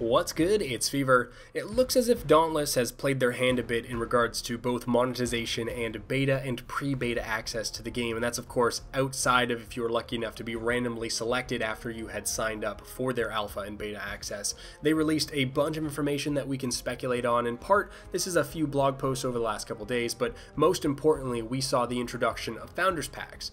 What's good? It's Fevir. It looks as if Dauntless has played their hand a bit in regards to both monetization and beta and pre-beta access to the game, and that's of course outside of if you were lucky enough to be randomly selected after you had signed up for their alpha and beta access. They released a bunch of information that we can speculate on. In part, this is a few blog posts over the last couple days, but most importantly, we saw the introduction of Founders Packs.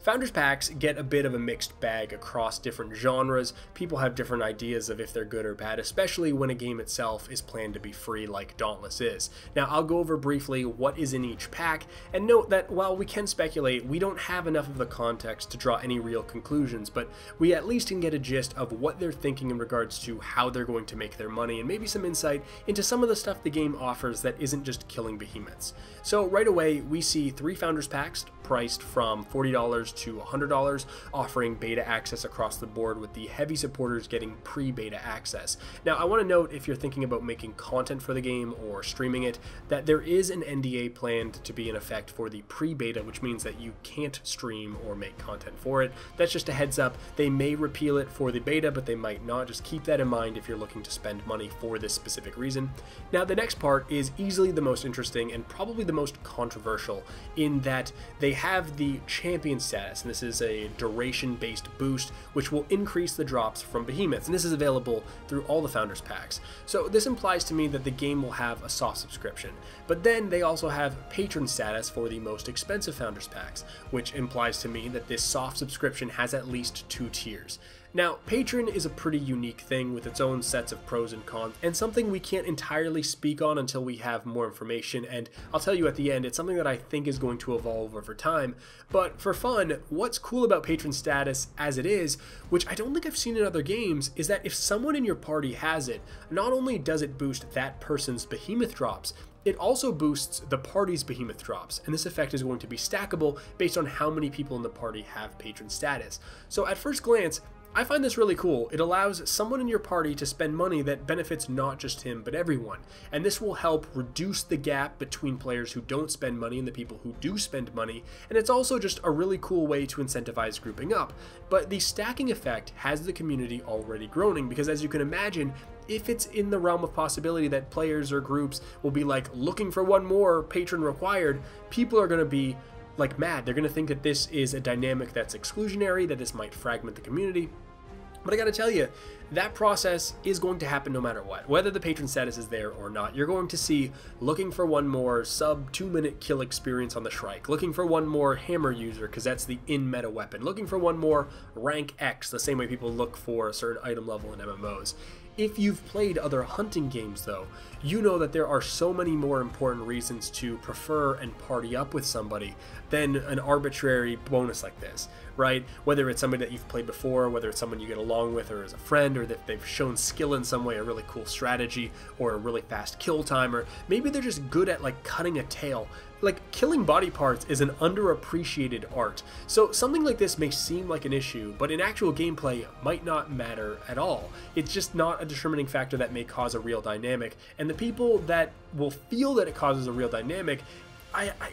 Founders Packs get a bit of a mixed bag across different genres. People have different ideas of if they're good or bad, especially when a game itself is planned to be free like Dauntless is. Now, I'll go over briefly what is in each pack, and note that while we can speculate, we don't have enough of the context to draw any real conclusions, but we at least can get a gist of what they're thinking in regards to how they're going to make their money, and maybe some insight into some of the stuff the game offers that isn't just killing behemoths. So right away, we see 3 Founders Packs priced from $40 to $100, offering beta access across the board, with the heavy supporters getting pre-beta access. Now, I want to note, if you're thinking about making content for the game or streaming it, that there is an NDA planned to be in effect for the pre-beta, which means that you can't stream or make content for it. That's just a heads up. They may repeal it for the beta, but they might not. Just keep that in mind if you're looking to spend money for this specific reason. Now, the next part is easily the most interesting and probably the most controversial, in that they have the champion status, and this is a duration-based boost which will increase the drops from behemoths, and this is available through all the Founders Packs. So this implies to me that the game will have a soft subscription, but then they also have patron status for the most expensive Founders Packs, which implies to me that this soft subscription has at least 2 tiers. Now, Patron is a pretty unique thing with its own sets of pros and cons, and something we can't entirely speak on until we have more information, and I'll tell you at the end, it's something that I think is going to evolve over time. But for fun, what's cool about Patron status as it is, which I don't think I've seen in other games, is that if someone in your party has it, not only does it boost that person's behemoth drops, it also boosts the party's behemoth drops, and this effect is going to be stackable based on how many people in the party have patron status. So at first glance, I find this really cool. It allows someone in your party to spend money that benefits not just him, but everyone. And this will help reduce the gap between players who don't spend money and the people who do spend money. And it's also just a really cool way to incentivize grouping up. But the stacking effect has the community already groaning, because as you can imagine, if it's in the realm of possibility that players or groups will be like looking for one more patron required, people are going to be like mad. They're going to think that this is a dynamic that's exclusionary, that this might fragment the community. But I gotta tell you, that process is going to happen no matter what. Whether the patron status is there or not, you're going to see looking for one more sub 2-minute kill experience on the Shrike, looking for one more hammer user because that's the in-meta weapon, looking for one more rank X, the same way people look for a certain item level in MMOs. If you've played other hunting games though, you know that there are so many more important reasons to prefer and party up with somebody than an arbitrary bonus like this, right? Whether it's somebody that you've played before, whether it's someone you get along with or as a friend, or that they've shown skill in some way, a really cool strategy or a really fast kill time, or maybe they're just good at like cutting a tail. Like, killing body parts is an underappreciated art, so something like this may seem like an issue, but in actual gameplay might not matter at all. It's just not a determining factor that may cause a real dynamic, and the people that will feel that it causes a real dynamic,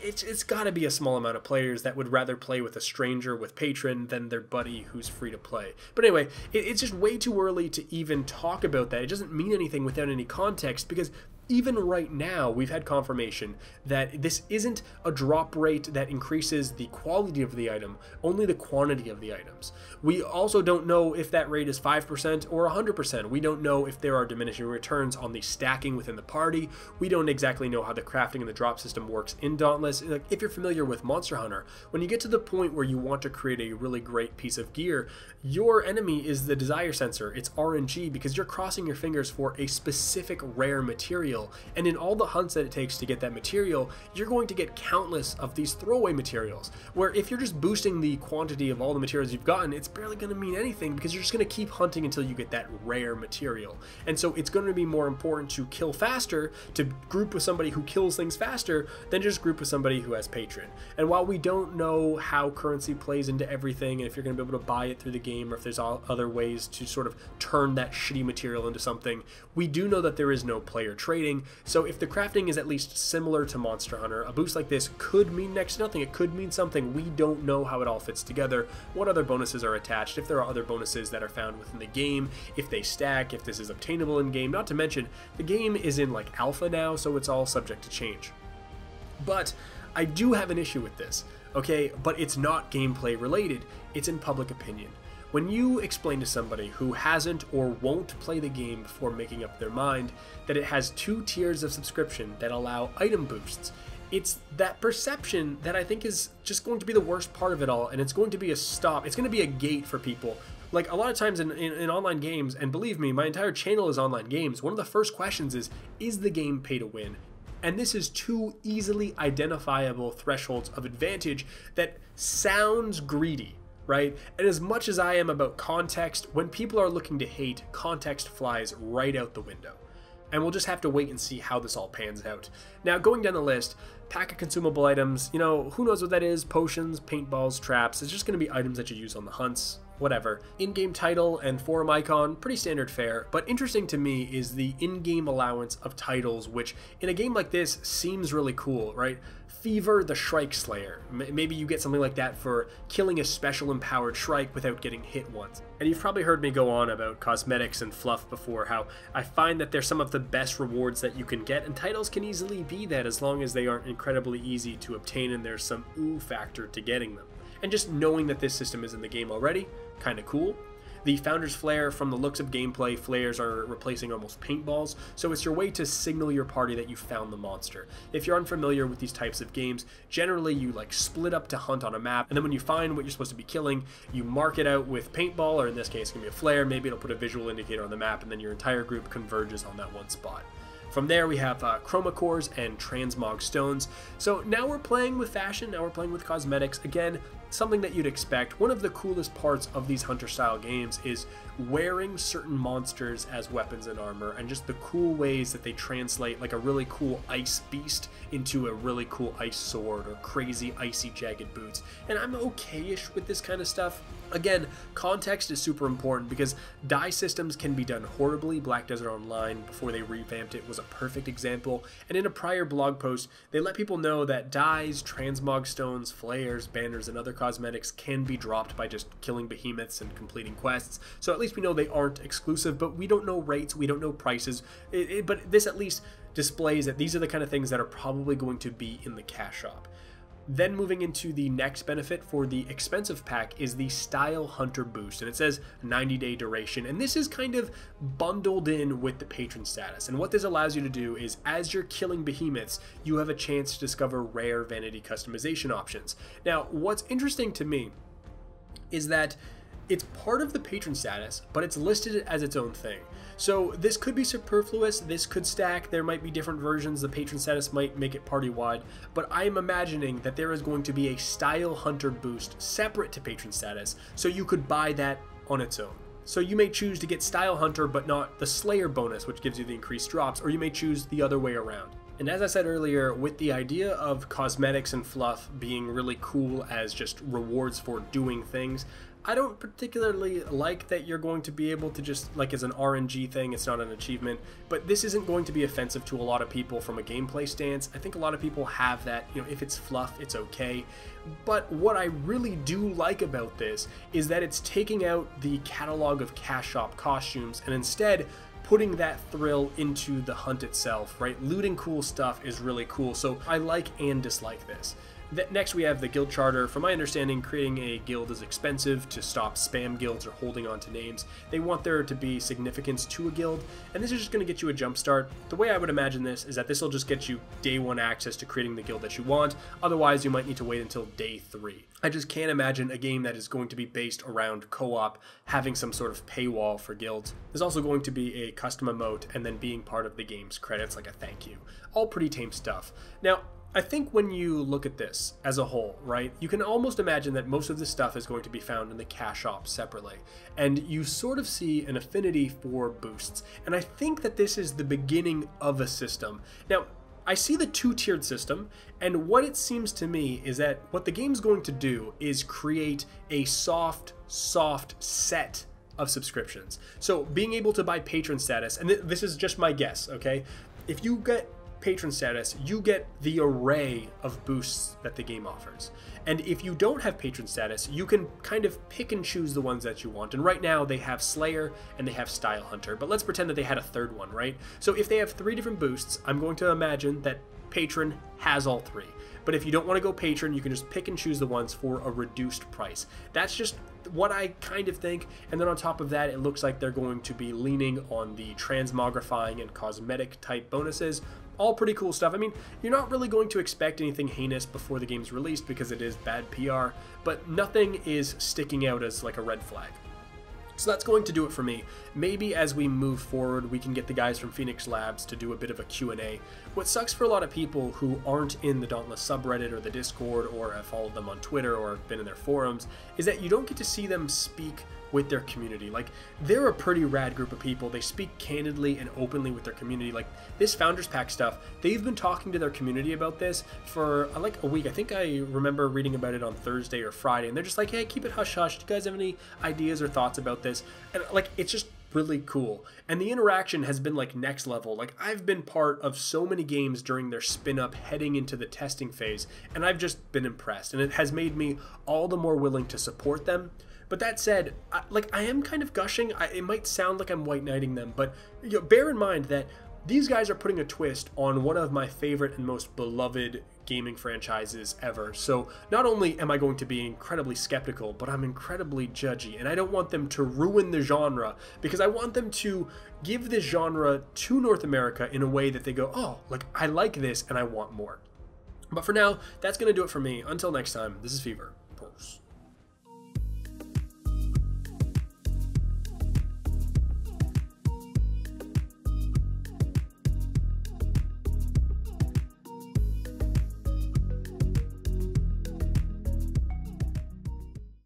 it's got to be a small amount of players that would rather play with a stranger with patron than their buddy who's free to play. But anyway, it's just way too early to even talk about that. It doesn't mean anything without any context, because even right now, we've had confirmation that this isn't a drop rate that increases the quality of the item, only the quantity of the items. We also don't know if that rate is 5% or 100%. We don't know if there are diminishing returns on the stacking within the party. We don't exactly know how the crafting and the drop system works in Dauntless. Like, if you're familiar with Monster Hunter, when you get to the point where you want to create a really great piece of gear, your enemy is the desire sensor. It's RNG, because you're crossing your fingers for a specific rare material. And in all the hunts that it takes to get that material, you're going to get countless of these throwaway materials, where if you're just boosting the quantity of all the materials you've gotten, it's barely going to mean anything, because you're just going to keep hunting until you get that rare material. And so it's going to be more important to kill faster, to group with somebody who kills things faster, than just group with somebody who has patron. And while we don't know how currency plays into everything, and if you're going to be able to buy it through the game, or if there's other ways to sort of turn that shitty material into something, we do know that there is no player trade trading. So if the crafting is at least similar to Monster Hunter, a boost like this could mean next to nothing. It could mean something. We don't know how it all fits together, what other bonuses are attached, if there are other bonuses that are found within the game, if they stack, if this is obtainable in game. Not to mention, the game is in like alpha now, so it's all subject to change. But I do have an issue with this, okay? But it's not gameplay related, it's in public opinion. When you explain to somebody who hasn't or won't play the game before making up their mind that it has 2 tiers of subscription that allow item boosts, it's that perception that I think is just going to be the worst part of it all, and it's going to be a stop. It's going to be a gate for people. Like a lot of times in online games, and believe me, my entire channel is online games, one of the first questions is the game pay to win? And this is 2 easily identifiable thresholds of advantage that sounds greedy, right? And as much as I am about context, when people are looking to hate, context flies right out the window. And we'll just have to wait and see how this all pans out. Now, going down the list, pack of consumable items, you know, who knows what that is? Potions, paintballs, traps. It's just going to be items that you use on the hunts, whatever. In-game title and forum icon, pretty standard fare, but interesting to me is the in-game allowance of titles, which in a game like this seems really cool, right? Fevir the Shrike Slayer. Maybe you get something like that for killing a special empowered Shrike without getting hit once. And you've probably heard me go on about cosmetics and fluff before, how I find that they're some of the best rewards that you can get, and titles can easily be that as long as they aren't incredibly easy to obtain and there's some ooh factor to getting them. And just knowing that this system is in the game already, kind of cool. The Founder's Flare, from the looks of gameplay, flares are replacing almost paintballs, so it's your way to signal your party that you found the monster. If you're unfamiliar with these types of games, generally you like split up to hunt on a map, and then when you find what you're supposed to be killing, you mark it out with paintball, or in this case it's going to be a flare, maybe it'll put a visual indicator on the map, and then your entire group converges on that one spot. From there we have chroma cores and transmog stones. So now we're playing with fashion, now we're playing with cosmetics. Again, something that you'd expect. One of the coolest parts of these hunter style games is wearing certain monsters as weapons and armor, and just the cool ways that they translate like a really cool ice beast into a really cool ice sword, or crazy icy jagged boots. And I'm okay-ish with this kind of stuff. Again, context is super important because dye systems can be done horribly. Black Desert Online, before they revamped it, was a perfect example. And in a prior blog post, they let people know that dyes, transmog stones, flares, banners, and other cosmetics can be dropped by just killing behemoths and completing quests. So at least we know they aren't exclusive, but we don't know rates, we don't know prices. But this at least displays that these are the kind of things that are probably going to be in the cash shop. Then moving into the next benefit for the expensive pack is the Style Hunter boost, and it says 90-day duration, and this is kind of bundled in with the patron status. And what this allows you to do is, as you're killing behemoths, you have a chance to discover rare vanity customization options. Now, what's interesting to me is that it's part of the patron status, but it's listed as its own thing. So this could be superfluous, this could stack, there might be different versions, the patron status might make it party-wide, but I am imagining that there is going to be a Style Hunter boost separate to patron status, so you could buy that on its own. So you may choose to get Style Hunter, but not the Slayer bonus, which gives you the increased drops, or you may choose the other way around. And as I said earlier, with the idea of cosmetics and fluff being really cool as just rewards for doing things, I don't particularly like that you're going to be able to just, like as an RNG thing, it's not an achievement, but this isn't going to be offensive to a lot of people from a gameplay stance. I think a lot of people have that, you know, if it's fluff, it's okay. But what I really do like about this is that it's taking out the catalog of cash shop costumes and instead putting that thrill into the hunt itself, right? Looting cool stuff is really cool, so I like and dislike this. Next we have the guild charter. From my understanding, creating a guild is expensive to stop spam guilds or holding on to names. They want there to be significance to a guild, and this is just going to get you a jump start. The way I would imagine this is that this will just get you day 1 access to creating the guild that you want. Otherwise, you might need to wait until day 3. I just can't imagine a game that is going to be based around co-op having some sort of paywall for guilds. There's also going to be a custom emote and then being part of the game's credits like a thank you. All pretty tame stuff. Now, I think when you look at this as a whole, right, you can almost imagine that most of this stuff is going to be found in the cash shop separately. And you sort of see an affinity for boosts. And I think that this is the beginning of a system. Now, I see the 2-tiered system, and what it seems to me is that what the game's going to do is create a soft set of subscriptions. So being able to buy patron status, and this is just my guess, okay? if you get patron status, you get the array of boosts that the game offers. And if you don't have patron status, you can kind of pick and choose the ones that you want. And right now they have Slayer and they have Style Hunter, but let's pretend that they had a third one, right? So if they have 3 different boosts, I'm going to imagine that patron has all 3. But if you don't want to go patron, you can just pick and choose the ones for a reduced price. That's just what I kind of think. And then on top of that, it looks like they're going to be leaning on the transmogrifying and cosmetic type bonuses. All pretty cool stuff. I mean, you're not really going to expect anything heinous before the game's released because it is bad PR, but nothing is sticking out as like a red flag. So that's going to do it for me. Maybe as we move forward, we can get the guys from Phoenix Labs to do a bit of a Q&A. What sucks for a lot of people who aren't in the Dauntless subreddit or the Discord or have followed them on Twitter or been in their forums is that you don't get to see them speak with their community. Like, they're a pretty rad group of people. They speak candidly and openly with their community. Like, this Founders Pack stuff, they've been talking to their community about this for like a week. I think I remember reading about it on Thursday or Friday, and they're just like, hey, keep it hush-hush. Do you guys have any ideas or thoughts about this? And like, it's just really cool. And the interaction has been like next level. Like, I've been part of so many games during their spin up heading into the testing phase, and I've just been impressed, and it has made me all the more willing to support them. But that said, I am kind of gushing. It might sound like I'm white knighting them, but bear in mind that these guys are putting a twist on one of my favorite and most beloved gaming franchises ever. So not only am I going to be incredibly skeptical, but I'm incredibly judgy, and I don't want them to ruin the genre, because I want them to give this genre to North America in a way that they go, oh, like, I like this and I want more. But for now, that's going to do it for me. Until next time, this is Fevir. Pulse.